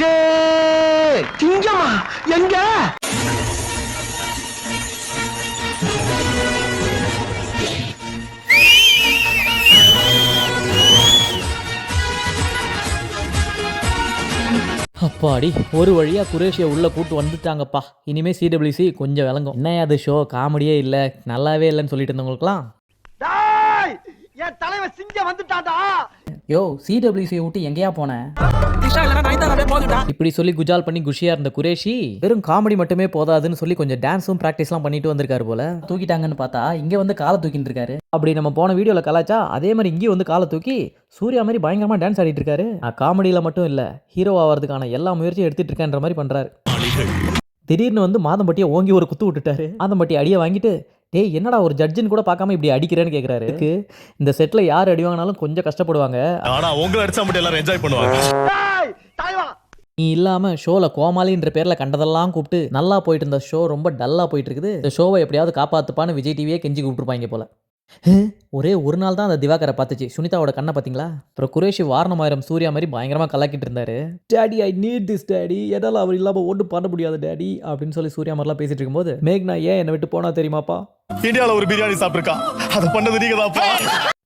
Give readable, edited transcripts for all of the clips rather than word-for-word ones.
வந்துருச்சு. சிங்கமா எங்க? அப்பாடி ஒரு வழியாக குரேஷியை உள்ளே கூட்டு வந்துட்டாங்கப்பா. இனிமேல் சிடபிள்யூசி கொஞ்சம் விளங்கும். என்ன அது ஷோ காமெடியே இல்லை, நல்லாவே இல்லைன்னு சொல்லிட்டு இருந்தவங்களுக்குலாம் என் தலைவன் சிங்கம் வந்துட்டான்டா. யோ சிடபிள்யூசியை விட்டு எங்கேயா போனேன் இப்படி சொல்லி குஜால் பண்ணி குஷியா இருந்த குரேஷி வெறும் காமெடி மட்டுமே போதாதுன்னு சொல்லி கொஞ்சம் டான்ஸும் ப்ராக்டிஸ்லாம் பண்ணிட்டு வந்திருக்காரு போல. தூக்கிட்டாங்கன்னு பார்த்தா இங்கே வந்து காலை தூக்கிட்டு இருக்காரு. அப்படி நம்ம போன வீடியோவில் கலாச்சா அதே மாதிரி இங்கேயும் வந்து காலை தூக்கி சூர்யா மாதிரி பயங்கரமாக டான்ஸ் ஆடிட்டு இருக்காரு. காமெடியில் மட்டும் இல்லை, ஹீரோ ஆகிறதுக்கான எல்லா முயற்சியும் எடுத்துட்டு இருக்கேன்ற மாதிரி பண்ணுறாரு. திடீர்னு வந்து மாதம்பட்டியை ஓங்கி ஒரு குத்து விட்டுட்டாரு. மாதம்பட்டி அடியை வாங்கிட்டு டேய் என்னடா ஒரு ஜட்ஜின்னு கூட பார்க்காம இப்படி அடிக்கிறேன்னு கேட்குறாரு. இந்த செட்டில் யார் அடி வாங்கினாலும் கொஞ்சம் கஷ்டப்படுவாங்க. ஆனால் உங்களை அடிச்சா மட்டும் எல்லாரும் என்ஜாய் பண்ணுவாங்க. நீ இல்லாமல் ஷோவில் கோமாளின்ற பேரில் கண்டதெல்லாம் கூப்பிட்டு நல்லா போயிட்டு இருந்த ஷோ ரொம்ப டல்லாக போயிட்டு இருக்குது. இந்த ஷோவை எப்படியாவது காப்பாற்றுப்பான்னு விஜய் டிவியே கெஞ்சி கூப்பிட்டுருப்பாங்க போல. ஒரே ஒரு நாள் தான் அந்த திவாகரை பார்த்துச்சு. சுனிதாவோட கண்ணை பார்த்தீங்களா? அப்புறம் குரேஷி வாரணமாயிரம் சூர்யா மாதிரி பயங்கரமாக கலாக்கிட்டு இருந்தாரு. Daddy I need this daddy, எதால அவர் இல்லாமல் ஒன்றும் பண்ண முடியாது டேடி அப்படின்னு சொல்லி சூர்யா மாதிரிலாம் பேசிட்டு இருக்கும்போது மேக்னா ஏன் என்னை விட்டு போனா தெரியுமாப்பா? இந்தியாவில் ஒரு பிரியாணி சாப்பிட்டுருக்கா, அதை பண்ணது நீங்க தான்ப்பா.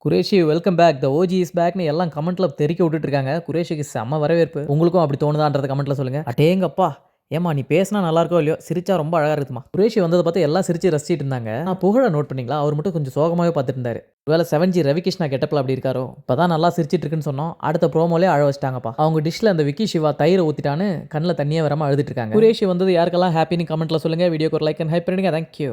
Qureshi welcome back, the OG is பேக்னு எல்லாம் கமெண்ட்ல தெரிக்க விட்டுட்டு இருக்காங்க. குரேஷிக்கு செம்ம வரவேற்பு. உங்களுக்கும் அப்படி தோணுதான்றத கமெண்ட்ல சொல்லுங்க. அட்டேங்கப்பா ஏமா நீ பேசினா நல்லா இருக்கோ இல்லையோ, சிரிச்சா ரொம்ப அழகா இருக்குமா. குரேஷி வந்ததை பார்த்து எல்லாம் சிரிச்சு ரசிச்சிட்டு இருந்தாங்க. நான் புகழ நோட் பண்ணிங்களா, அவர் மட்டும் கொஞ்சம் சோகமாகவே பார்த்துட்டு இருந்தாரு. ஒருவேளை 7G ரவிகிருஷ்ணா கெட்டப்பில் அப்படி இருக்காரோ. இப்போதான் நல்லா சிரிச்சிட்டு இருக்குன்னு சொன்னோம், அடுத்த ப்ரோமோலே அழ வச்சிட்டாங்கப்பா. அவங்க டிஷ்ல அந்த விக்கி சிவா தயிரை ஊற்றிட்டான்னு கண்ணில் தண்ணியே வராமல் அழுதுட்டு இருக்காங்க. குரேஷி வந்தது யாருக்கெல்லாம் ஹாப்பின்னு கமெண்ட்ல சொல்லுங்க. வீடியோக்கு ஒரு லைக் அண்ட் ஹைப் பண்ணிடுங்க. தேங்க்யூ.